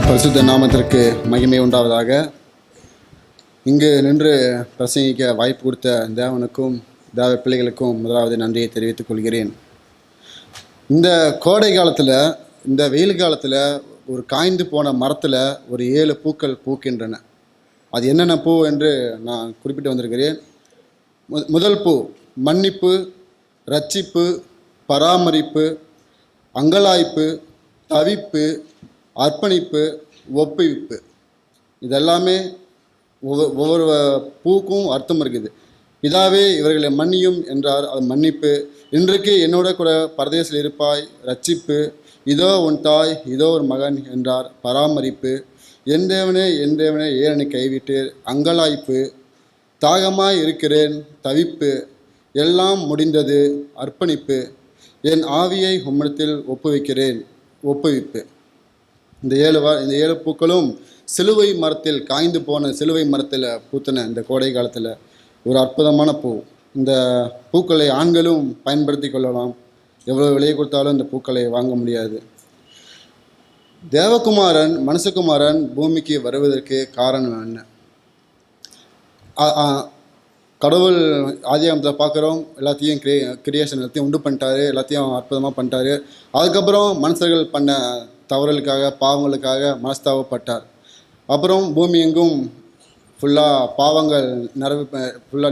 பரிசுத்த நாமத்திற்கு மகிமை உண்டாவதாக. இங்கு நின்று பிரசங்கிக்க வாய்ப்பு கொடுத்த தேவனுக்கும் தேவ பிள்ளைகளுக்கும் முதலாவது நன்றியை தெரிவித்துக் கொள்கிறேன். இந்த கோடை காலத்தில், இந்த வெயில் காலத்தில் ஒரு காய்ந்து போன மரத்தில் ஒரு 7 பூக்கள் பூக்கின்றன. அது என்னென்ன பூ என்று நான் குறிப்பிட்டு வந்திருக்கிறேன். முதல் பூ மன்னிப்பு, இரட்சிப்பு, பராமரிப்பு, அங்கலாய்ப்பு, தவிப்பு, அர்ப்பணிப்பு, ஒப்புவிப்பு. இதெல்லாமே ஒவ்வொரு பூக்கும் அர்த்தம் இருக்குது. பிதாவே இவர்களை மன்னியும் என்றார், அது மன்னிப்பு. இன்றைக்கு என்னோட கூட பரதேசில் இருப்பாய், இரட்சிப்பு. இதோ உன் தாய், இதோ ஒரு மகன் என்றார், பராமரிப்பு. என் தேவனே என் தேவனே ஏன் என்னை கைவிட்டு, அங்கலாய்ப்பு. தாகமாய் இருக்கிறேன், தவிப்பு. எல்லாம் முடிந்தது, அர்ப்பணிப்பு. என் ஆவியை உம்மிடத்தில் ஒப்புவிக்கிறேன், ஒப்புவிப்பு. இந்த 7 பூக்களும் சிலுவை மரத்தில், காய்ந்து போன சிலுவை மரத்தில் பூத்தின இந்த கோடை காலத்தில் ஒரு அற்புதமான பூ. இந்த பூக்களை ஆண்களும் பயன்படுத்தி கொள்ளலாம். எவ்வளோ விலையை கொடுத்தாலும் இந்த பூக்களை வாங்க முடியாது. தேவகுமாரன், மனுஷகுமாரன் பூமிக்கு வருவதற்கு காரணம் என்ன? கடவுள் ஆதியாகமத்தில் பார்க்குறோம், எல்லாத்தையும் கிரியேஷன் எல்லாத்தையும் உண்டு பண்ணிட்டாரு, எல்லாத்தையும் அற்புதமாக பண்ணிட்டாரு. அதுக்கப்புறம் மனுஷர்கள் பண்ண தவறுகளுக்காக, பாவங்களுக்காக மனஸ்தாபப்பட்டார். அப்புறம் பூமி எங்கும் ஃபுல்லாக பாவங்கள்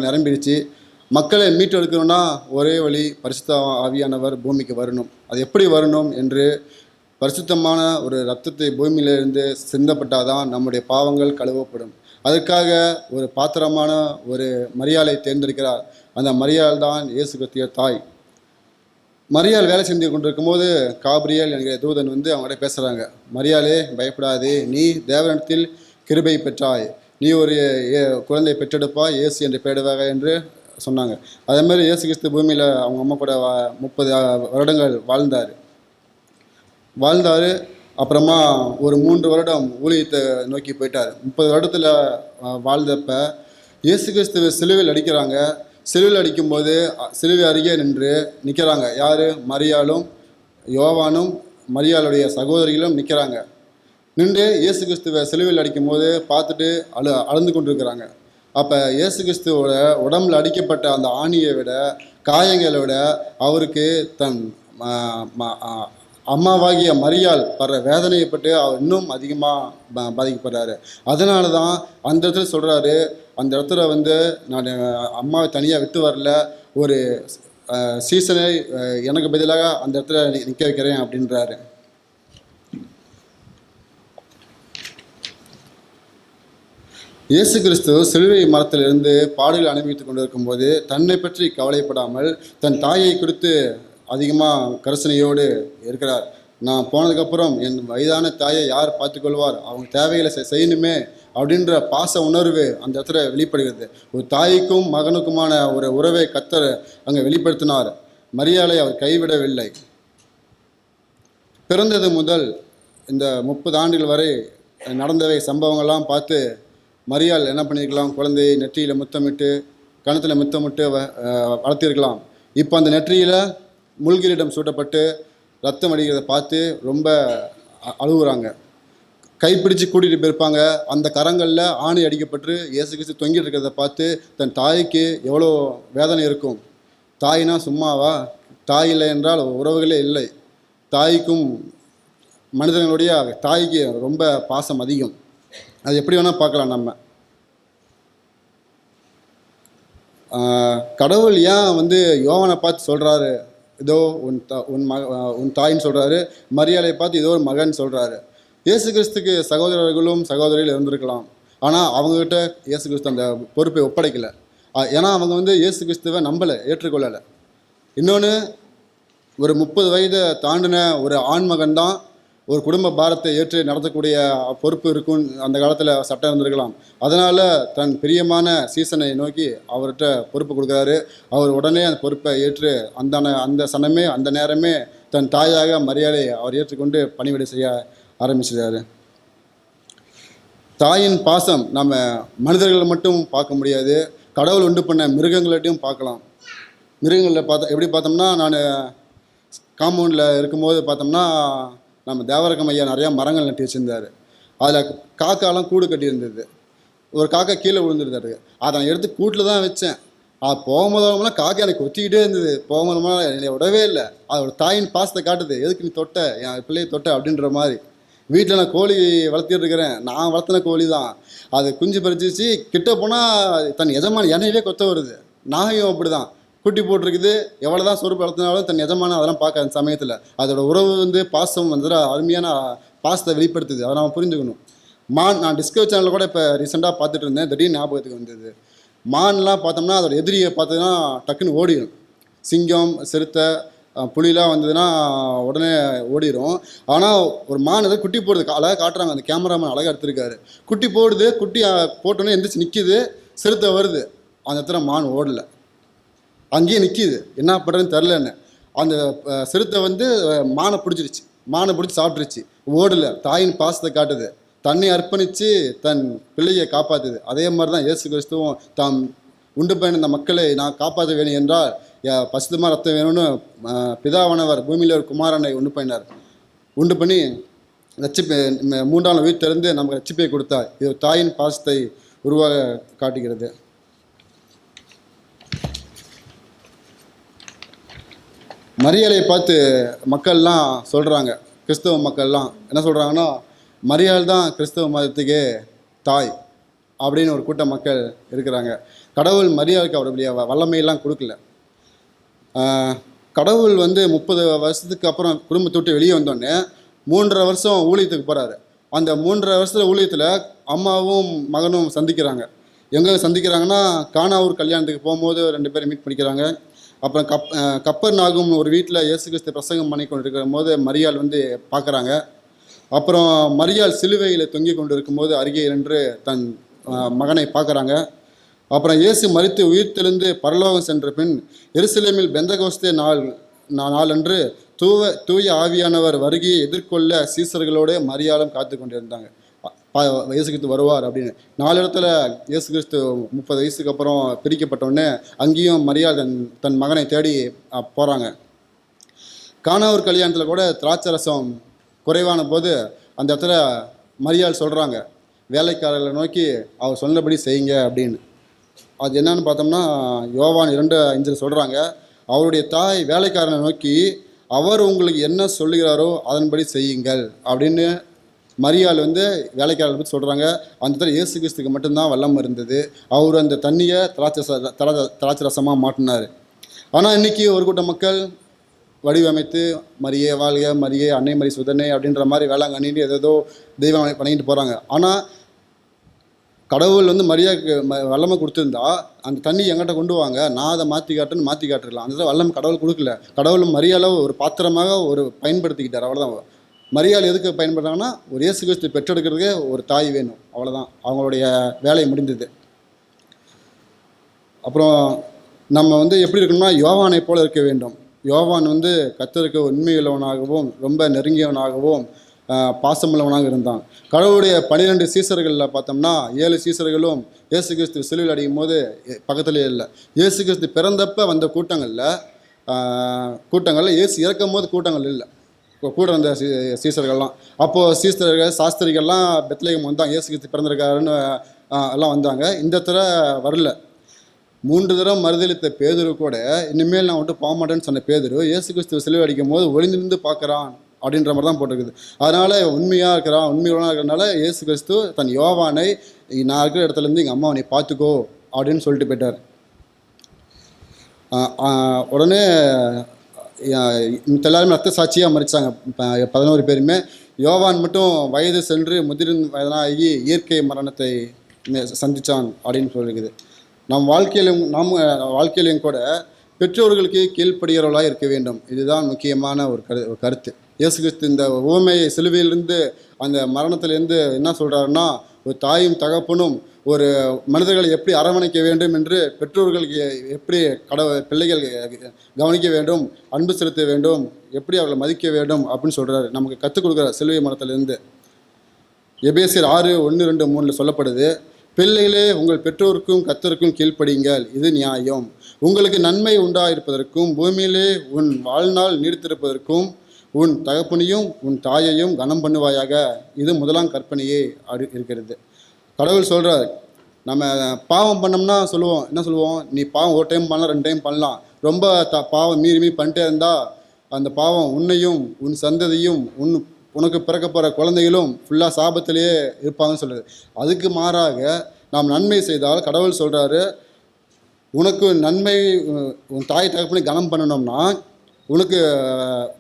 நிரம்பிடுச்சு. மக்களை மீட்டெடுக்கணும்னா ஒரே வழி, பரிசுத்த ஆவியானவர் பூமிக்கு வரணும். அது எப்படி வரணும் என்று பரிசுத்தமான ஒரு இரத்தத்தை பூமியிலிருந்து சிந்தப்பட்டாதான் நம்முடைய பாவங்கள் கழுவப்படும். அதற்காக ஒரு பாத்திரமான ஒரு மரியாளை தேர்ந்தெடுக்கிறார். அந்த மரியாள் தான் இயேசு கிறிஸ்துவின் தாய். மரியாள் வேலை செஞ்சு கொண்டிருக்கும் போது காபிரியேல் என்கிற தூதன் வந்து அவங்கள்ட்ட பேசுகிறாங்க. மரியாளே பயப்படாதே, நீ தேவனிடத்தில் கிருபை பெற்றாய், நீ ஒரு குழந்தை பெற்றெடுப்பாய், இயேசு என்று பெயரிடுவாக என்று சொன்னாங்க. அதேமாதிரி இயேசு கிறிஸ்து பூமியில் அவங்க அம்மா கூட 30 வருடங்கள் வாழ்ந்தார். அப்புறமா ஒரு 3 வருடம் ஊழியத்தை நோக்கி போயிட்டார். 30 வருடத்தில் வாழ்ந்தப்ப இயேசு கிறிஸ்துவை சிலுவையில் அடிக்கிறாங்க. சிலுவையில் அடிக்கும்போது சிலுவை அருகே நிற்கிறாங்க. யார்? மரியாளும் யோவானும் மரியாளுடைய சகோதரிகளும் நிற்கிறாங்க. நின்று இயேசு கிறிஸ்துவை சிலுவையில் அடிக்கும்போது பார்த்துட்டு அழுந்து கொண்டிருக்கிறாங்க. அப்போ இயேசு கிறிஸ்துவோட உடம்புல அடிக்கப்பட்ட அந்த ஆணியை விட, காயங்களை விட அவருக்கு தன் அம்மாவாகிய மரியாள் படுற வேதனையை பட்டு அவர் இன்னும் அதிகமாக பாதிக்கப்படுறாரு. அதனால தான் அந்த இடத்துல சொல்கிறாரு, அந்த இடத்துல வந்து நான் அம்மாவை தனியாக விட்டு வரல, ஒரு சீசனை எனக்கு பதிலாக அந்த இடத்துல நிற்க வைக்கிறேன் அப்படின்றாரு. இயேசு கிறிஸ்து சிலுவை மரத்திலிருந்து பாடுகள் அனுபவித்து கொண்டிருக்கும் போது தன்னை பற்றி கவலைப்படாமல் தன் தாயை குறித்து அதிகமாக கரிசனையோடு இருக்கிறார். நான் போனதுக்கப்புறம் என் வயதான தாயை யார் பார்த்துக்கொள்வார், அவங்க தேவைகளை செய்யணுமே அப்படின்ற பாச உணர்வு அந்த இடத்துல வெளிப்படுகிறது. ஒரு தாய்க்கும் மகனுக்குமான ஒரு உறவை கர்த்தர் அங்கே வெளிப்படுத்தினார். மரியாளை அவர் கைவிடவில்லை. பிறந்தது முதல் இந்த 30 ஆண்டுகள் வரை நடந்தவை சம்பவங்கள்லாம் பார்த்து மரியாள் என்ன பண்ணியிருக்கலாம்? குழந்தையை நெற்றியில் முத்தமிட்டு, கணத்தில் முத்தமிட்டு வளர்த்திருக்கலாம். இப்போ அந்த நெற்றியில் முள்கிரீடம் சூட்டப்பட்டு ரத்தம் அடிக்கிறத பார்த்து ரொம்ப அழுகுறாங்க. கைப்பிடிச்சு கூட்டிகிட்டு போயிருப்பாங்க. அந்த கரங்களில் ஆணி அடிக்கப்பட்டு இயேசு கிறிஸ்து தொங்கிட்டு இருக்கிறத பார்த்து தன் தாய்க்கு எவ்வளோ வேதனை இருக்கும். தாய்னா சும்மாவா? தாய் இல்லை என்றால் உறவுகளே இல்லை. தாய்க்கும் மனிதர்களுடைய தாய்க்கு ரொம்ப பாசம் அதிகம். அது எப்படி வேணால் பார்க்கலாம். நம்ம கடவுள் ஏன் வந்து யோவானை பார்த்து சொல்கிறாரு, இதோ உன் தாயின்னு சொல்கிறாரு, மரியாளை பார்த்து இதோ ஒரு மகன் சொல்கிறாரு. இயேசு கிறிஸ்துக்கு சகோதரர்களும் சகோதரிகள் இருந்திருக்கலாம். ஆனால் அவங்கக்கிட்ட இயேசு கிறிஸ்து அந்த பொறுப்பை ஒப்படைக்கலை. ஏன்னா அவங்க வந்து இயேசு கிறிஸ்துவை நம்பலை, ஏற்றுக்கொள்ளலை. இன்னொன்று, ஒரு 30 வயதை தாண்டின ஒரு ஆண்மகன் தான் ஒரு குடும்ப பாரத்தை ஏற்று நடத்தக்கூடிய பொறுப்பு இருக்கும். அந்த காலத்தில் சட்டம் இருந்திருக்கலாம். அதனால் தன் பிரியமான சீசனை நோக்கி அவர்கிட்ட பொறுப்பு கொடுக்குறாரு. அவர் உடனே அந்த பொறுப்பை ஏற்று அந்த சனமே அந்த நேரமே தன் தாயாக மரியாதை அவர் ஏற்றுக்கொண்டு பணிவிடை செய்ய ஆரம்பிச்சிட்டாரு. தாயின் பாசம் நம்ம மனிதர்கள் மட்டும் பார்க்க முடியாது, கடவுள் உண்டு பண்ண மிருகங்கள்ட்டையும் பார்க்கலாம். மிருகங்களில் எப்படி பார்த்தோம்னா, நான் காம்பவுண்டில் இருக்கும்போது பார்த்தோம்னா நம்ம தேவரகம் ஐயா நிறையா மரங்கள் நட்டி வச்சுருந்தார். அதில் காக்காலாம் கூடு கட்டியிருந்தது. ஒரு காக்கா கீழே விழுந்துருந்தாரு. அதை நான் எடுத்து கூட்டில் தான் வச்சேன். அது போகும்போதெல்லாம் காக்கா எனக்கு கொத்திக்கிட்டே இருந்தது. போகும்போதெல்லாம் என்னை விடவே இல்லை. அதோட தாயின் பாசத்தை காட்டுது. எதுக்கு நீ தொட்ட, என் பிள்ளையை தொட்ட அப்படின்ற மாதிரி. வீட்டில் நான் கோழி வளர்த்திட்டு இருக்கிறேன். நான் வளர்த்தின கோழி தான். அது குஞ்சு பறிச்சிச்சு. கிட்ட போனால் தன் எஜமான என்னையவே கொத்த வருது. நாயும் அப்படி தான் குட்டி போட்டிருக்குது. எவ்வளோ தான் சொருப்பு வளர்த்தினாலும் தன் எஜமான அதெல்லாம் பார்க்க அந்த சமயத்தில் அதோட உறவு வந்து பாசம் வந்து அருமையான பாசத்தை வெளிப்படுத்துது. அதை நம்ம புரிஞ்சுக்கணும். மான் நான் டிஸ்கவரி சேனலில் கூட இப்போ ரீசெண்டாக பார்த்துட்டு இருந்தேன். திடீர்னு ஞாபகத்துக்கு வந்தது. மான்லாம் பார்த்தோம்னா அதோட எதிரியை பார்த்ததுன்னா டக்குன்னு ஓடிடும். சிங்கம், சிறுத்தை, புலிலாம் வந்ததுன்னா உடனே ஓடிடும். ஆனால் ஒரு மான் எதாவது குட்டி போடுது. அழகாக காட்டுறாங்க. அந்த கேமராமேன் அழகாக எடுத்திருக்காரு. குட்டி போடுது. குட்டி போட்டோன்னே எந்திரிச்சு நிற்கிது. சிறுத்தை வருது. அந்த இடத்துல மான் ஓடலை, அங்கேயே நிற்கிது. என்ன பண்ணுறதுன்னு தெரிலன்னு அந்த சிறுத்தை வந்து மானை பிடிச்சிருச்சு. மானை பிடிச்சி சாப்பிட்ருச்சு. ஓடலை. தாயின் பாசத்தை காட்டுது. தன்னை அர்ப்பணித்து தன் பிள்ளையை காப்பாற்றுது. அதே மாதிரி தான் இயேசு கிறிஸ்துவும் தாம் உண்டு பண்ண இந்த மக்களை நான் காப்பாற்ற வேணும் என்றால் பசுத்தமாக ரத்தம் வேணும்னு பிதாவானவர் பூமியில் ஒரு குமாரனை உண்டு பண்ணினார். உண்டு பண்ணி ரட்சிப்பை 3ஆம் நாள் உயிர்த்தெழுந்து நமக்கு ரட்சிப்பை கொடுத்தார். இது தாயின் பாசத்தை உருவாக காட்டுகிறது. மரியாதை பார்த்து மக்கள்லாம் சொல்கிறாங்க. கிறிஸ்தவ மக்கள்லாம் என்ன சொல்கிறாங்கன்னா, மரியாள் தான் கிறிஸ்தவ மதத்துக்கே தாய் அப்படின்னு ஒரு கூட்ட மக்கள் இருக்கிறாங்க. கடவுள் மரியாளுக்கு அவருடைய வல்லமையெல்லாம் கொடுக்கல. கடவுள் வந்து 30 வருஷத்துக்கு அப்புறம் குடும்பத்தை விட்டு வெளியே வந்தோடனே 3.5 வருஷம் ஊழியத்துக்கு போகிறாரு. அந்த 3.5 வருஷத்தில் ஊழியத்தில் அம்மாவும் மகனும் சந்திக்கிறாங்க. எங்கே சந்திக்கிறாங்கன்னா, கானாவூர் கல்யாணத்துக்கு போகும்போது 2 பேரும் மீட் பண்ணிக்கிறாங்க. அப்புறம் கப்பர் நாகும் ஒரு வீட்டில் இயேசு கிறிஸ்து பிரசங்கம் பண்ணி கொண்டு இருக்கிற போது மரியாள் வந்து பார்க்குறாங்க. அப்புறம் மரியாள் சிலுவையில் தொங்கி கொண்டு இருக்கும்போது அருகே நின்று தன் மகனை பார்க்குறாங்க. அப்புறம் இயேசு மரித்து உயிர்த்தெழுந்து பரலோகம் சென்ற பின் எருசலேமில் பெந்தகோஸ்தே நாளன்று தூய ஆவியானவர் வருகையை எதிர்கொள்ள சீசர்களோடு மரியாளும் காத்து கொண்டிருந்தாங்க. இயேசு கிறிஸ்து வருவார் அப்படின்னு. 4 இடத்துல இயேசு கிறிஸ்து 30 வயசுக்கு அப்புறம் பிரிக்கப்பட்டோடனே அங்கேயும் மரியாள் தன் மகனை தேடி போகிறாங்க. கானாவூர் கல்யாணத்தில் கூட திராட்சை ரசம் குறைவான போது அந்த இடத்துல மரியாள் சொல்கிறாங்க, வேலைக்காரர்களை நோக்கி அவர் சொன்னபடி செய்யுங்க அப்படின்னு. அது என்னன்னு பார்த்தோம்னா, யோவான் 2:5 சொல்கிறாங்க, அவருடைய தாய் வேலைக்காரனை நோக்கி அவர் உங்களுக்கு என்ன சொல்லுகிறாரோ அதன்படி செய்யுங்கள் அப்படின்னு மரியாள் வந்து வேலைக்காரரை பற்றி சொல்கிறாங்க. அந்த இடத்துல இயேசு கிறிஸ்துக்கு மட்டும்தான் வல்லம் இருந்தது. அவர் அந்த தண்ணியை திராட்சை ரசமாக மாட்டினார். ஆனால் இன்றைக்கி ஒரு கூட்ட மக்கள் வடிவமைத்து மரியே வாழ்க, மரியே அன்னை மரி சுதனை அப்படின்ற மாதிரி வேளாங்கண்ணிட்டு ஏதோ தெய்வம் பண்ணிக்கிட்டு போகிறாங்க. ஆனால் கடவுள் வந்து மரியாதைக்கு வல்லமை கொடுத்துருந்தா அந்த தண்ணி எங்கிட்ட கொண்டு வாங்க, நான் அதை மாற்றி காட்டுறலாம். அந்த வல்லம் கடவுள் கொடுக்கல. கடவுள் மரியாதை ஒரு பாத்திரமாக ஒரு பயன்படுத்திக்கிட்டார், அவ்வளோதான். மரியாதை எதுக்கு பயன்படுறாங்கன்னா, ஒரு இயேசு கிறிஸ்து பெற்றெடுக்கிறதுக்கு ஒரு தாய் வேணும், அவ்வளோதான். அவங்களுடைய வேலை முடிந்தது. அப்புறம் நம்ம வந்து எப்படி இருக்கணும்னா, யோவானை போல இருக்க வேண்டும். யோவான் வந்து கர்த்தருக்கு உண்மையுள்ளவனாகவும் ரொம்ப நெருங்கியவனாகவும் பாசமுள்ளவனாக இருந்தான். கடவுளுடைய 12 சீசர்களில் பார்த்தோம்னா 7 சீசர்களும் இயேசு கிறிஸ்து சிலுவையில் அடிக்கும் போது பக்கத்துலேயே இல்லை. இயேசு கிறிஸ்து பிறந்தப்போ வந்த கூட்டங்களில் இயேசு இறக்கும் போது கூட்டங்கள் இல்லை, கூட வந்த சீசர்கள்லாம். அப்போது சீசர்கள் சாஸ்திரிகள்லாம் பெத்லகேம் வந்தாங்க, இயேசு கிறிஸ்து பிறந்திருக்காருன்னு எல்லாம் வந்தாங்க. இந்த தடவை வரல. 3 தடவை மறுதளித்த பேதுரு கூட இனிமேல் நான் விட்டு போக மாட்டேன்னு சொன்ன பேதுரு இயேசு கிறிஸ்துவ சிலுவை அடிக்கும் போது ஒளிந்திருந்து பார்க்குறான் அப்படின்ற மாதிரி தான் போட்டிருக்குது. அதனால் உண்மையாக இருக்கிறனால இயேசு கிறிஸ்து தன் யோவானை நான் இருக்கிற இடத்துலேருந்து எங்கள் அம்மா நீ பார்த்துக்கோ அப்படின்னு சொல்லிட்டு போயிட்டார். உடனே எல்லாருமே ரத்த சாட்சியாக மறித்தாங்க 11 பேருமே. யோவான் மட்டும் வயது சென்று முதிர்ந்த வயதாகி இயற்கை மரணத்தை சந்தித்தான் அப்படின்னு சொல்லியிருக்குது. நம் வாழ்க்கையிலும் கூட பெற்றோர்களுக்கு கீழ்ப்படுகிறவர்களாக இருக்க வேண்டும். இதுதான் முக்கியமான ஒரு கருத்து. இயேசு கிறிஸ்து இந்த உவமையை சிலுவையிலிருந்து அந்த மரணத்திலேருந்து என்ன சொல்கிறாருன்னா, ஒரு தாயும் தகப்பனும் ஒரு மனிதர்களை எப்படி அரவணைக்க வேண்டும் என்று பெற்றோர்களுக்கு எப்படி பிள்ளைகள் கவனிக்க வேண்டும், அன்பு செலுத்த வேண்டும், எப்படி அவர்களை மதிக்க வேண்டும் அப்படின்னு சொல்கிறாரு. நமக்கு கற்றுக் கொடுக்குற சிலுவை மரணத்திலேருந்து. எபேசியர் 6:1-2-3 சொல்லப்படுது, பிள்ளைகளே உங்கள் பெற்றோருக்கும் கர்த்தருக்கும் கீழ்ப்படியுங்கள், இது நியாயம். உங்களுக்கு நன்மை உண்டாயிருப்பதற்கும் பூமியிலே உன் வாழ்நாள் நீடித்திருப்பதற்கும் உன் தகப்பனையும் உன் தாயையும் கனம் பண்ணுவாயாக. இது முதலாம் கற்பனையே இருக்கிறது. கடவுள் சொல்கிறார், நம்ம பாவம் பண்ணோம்னா சொல்லுவோம், என்ன சொல்லுவோம், நீ பாவம் ஒரு டைம் பண்ணலாம் 2 டைம் பண்ணலாம், ரொம்ப பாவம் மீறி பண்ணிட்டே இருந்தால் அந்த பாவம் உன்னையும் உன் சந்ததியும் உனக்கு பிறக்க போகிற குழந்தைகளும் ஃபுல்லாக சாபத்திலேயே இருப்பாங்கன்னு சொல்கிறது. அதுக்கு மாறாக நாம் நன்மை செய்தால் கடவுள் சொல்கிறாரு, உனக்கு நன்மை உன் தாய் தகப்பனை கனம் பண்ணணும்னா உனக்கு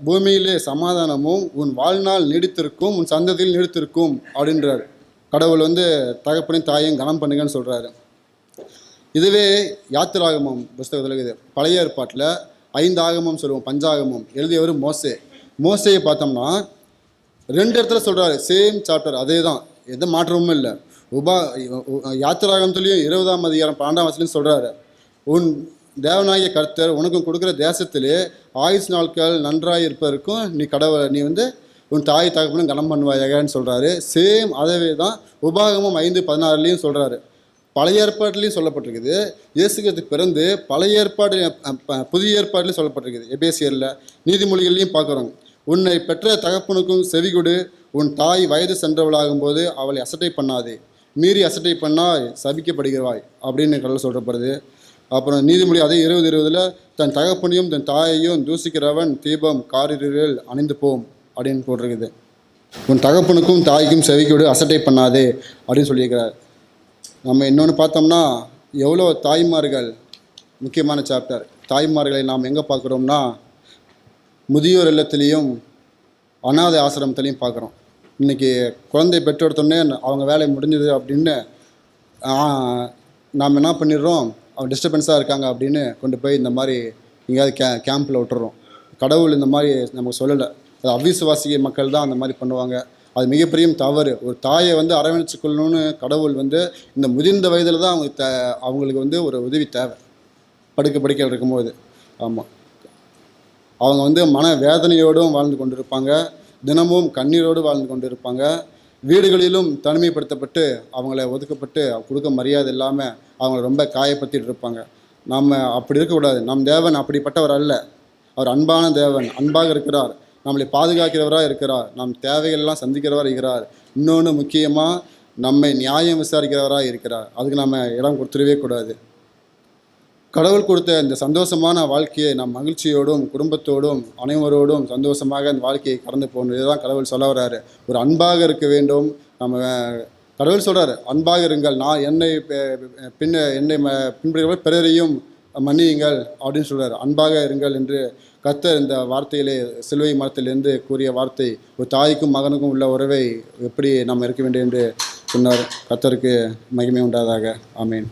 பூமியிலே சமாதானமும் உன் வாழ்நாள் நீடித்திருக்கும், உன் சந்ததியில் நீடித்திருக்கும் அப்படின்றார். கடவுள் தகப்பனையும் தாயையும் கனம் பண்ணுங்கன்னு சொல்கிறாரு. இதுவே யாத்திராகமம் புஸ்தகத்தில் இருக்குது. பழைய ஏற்பாட்டில் 5 ஆகமம் சொல்லுவோம், பஞ்சாகமம் எழுதியவர் மோசையை பார்த்தோம்னா 2 இடத்துல சொல்கிறாரு, சேம் சாப்டர், அதே தான், எந்த மாற்றமும் இல்லை. யாத்திராகமத்துலேயும் 20ஆம் அதிகாரம் 12ஆம் வசனத்துலையும் சொல்கிறாரு, உன் தேவனாகிய கர்த்தர் உனக்கு கொடுக்குற தேசத்திலே ஆயுஸ் நாட்கள் நன்றாக இருப்பதற்கும் நீ உன் தாய் தகப்பனும் கனம் பண்ணுவாயாகன்னு சொல்கிறாரு. சேம் அதவே தான் உபாகமம் 5:16 சொல்கிறாரு. பழைய ஏற்பாட்டிலையும் சொல்லப்பட்டிருக்குது. இயேசு கிறிஸ்து பிறந்து பழைய ஏற்பாடு புதிய ஏற்பாட்டிலையும் சொல்லப்பட்டிருக்குது. எபேசியரில் நீதிமொழிகள்லையும் பார்க்குறோம், உன்னை பெற்ற தகப்பனுக்கும் செவிகொடு, உன் தாய் வயது சென்றவளாகும்போது அவளை அசட்டை பண்ணாதே, மீறி அசட்டை பண்ணால் சபிக்கப்படுகிறாய் அப்படின்னு கடவுள் சொல்கிறப்படுது. அப்புறம் நீதிமொழி அதே 20:20 தன் தகப்பனையும் தன் தாயையும் தூசிக்கிறவன் தீபம் காரிருளில் அணிந்து போம் அப்படின்னு போட்டிருக்குது. உன் தகப்பனுக்கும் தாய்க்கும் செவிக்கொடு, அசட்டை பண்ணாதே அப்படின்னு சொல்லியிருக்கிறார். நம்ம இன்னொன்று பார்த்தோம்னா எவ்வளோ தாய்மார்கள், முக்கியமான சாப்டர், தாய்மார்களை நாம் எங்கே பார்க்குறோம்னா முதியோர் இல்லத்துலேயும் அனாதை ஆசிரமத்துலேயும் பார்க்குறோம். இன்றைக்கி குழந்தை பெற்றெடுத்தோடனே அவங்க வேலை முடிஞ்சது அப்படின்னு நாம் என்ன பண்ணிடுறோம், அவங்க டிஸ்டர்பன்ஸாக இருக்காங்க அப்படின்னு கொண்டு போய் இந்த மாதிரி எங்கேயாவது கேம்பில் விட்டுறோம். கடவுள் இந்த மாதிரி நமக்கு சொல்லலை. அது அவிசுவாசிய மக்கள் தான் அந்த மாதிரி பண்ணுவாங்க. அது மிகப்பெரிய தவறு. ஒரு தாயை அரவணைச்சு கொள்ளணும்னு கடவுள் இந்த முதிர்ந்த வயதில் தான் அவங்களுக்கு ஒரு உதவி தேவை. படுக்கையில் இருக்கும்போது ஆமாம், அவங்க மன வேதனையோடும் வாழ்ந்து கொண்டு இருப்பாங்க, தினமும் கண்ணீரோடு வாழ்ந்து கொண்டு இருப்பாங்க. வீடுகளிலும் தனிமைப்படுத்தப்பட்டு அவங்கள ஒதுக்கப்பட்டு கொடுக்க மரியாதை இல்லாமல் அவங்கள ரொம்ப காயப்படுத்திட்டு இருப்பாங்க. நாம் அப்படி இருக்கக்கூடாது. நம் தேவன் அப்படிப்பட்டவர் அல்ல. அவர் அன்பான தேவன், அன்பாக இருக்கிறார், நம்மளை பாதுகாக்கிறவராக இருக்கிறார், நம் தேவைகள்லாம் சந்திக்கிறவராக இருக்கிறார். இன்னொன்று முக்கியமாக நம்மை நியாயம் விசாரிக்கிறவராக இருக்கிறார். அதுக்கு நம்ம இடம் கொடுத்துடவே கூடாது. கடவுள் கொடுத்த இந்த சந்தோஷமான வாழ்க்கையை நாம் மகிழ்ச்சியோடும் குடும்பத்தோடும் அனைவரோடும் சந்தோஷமாக இந்த வாழ்க்கையை கடந்து போகணும். இதுதான் கடவுள் சொல்ல வர்றாரு. ஒரு அன்பாக இருக்க வேண்டும். கடவுள் சொல்கிறார், அன்பாக இருங்கள், நான் என்னை பின்பற்றுகிறவர்கள் பிறரையும் மன்னியுங்கள் அப்படின்னு சொல்கிறார். அன்பாக இருங்கள் என்று கர்த்தர் இந்த வார்த்தையிலே சிலுவை மரத்திலிருந்து கூறிய வார்த்தை ஒரு தாய்க்கும் மகனுக்கும் உள்ள உறவை எப்படி நாம் இருக்க வேண்டும் என்று சொன்னார். கர்த்தருக்கு மகிமை உண்டாதாக. ஆமேன்.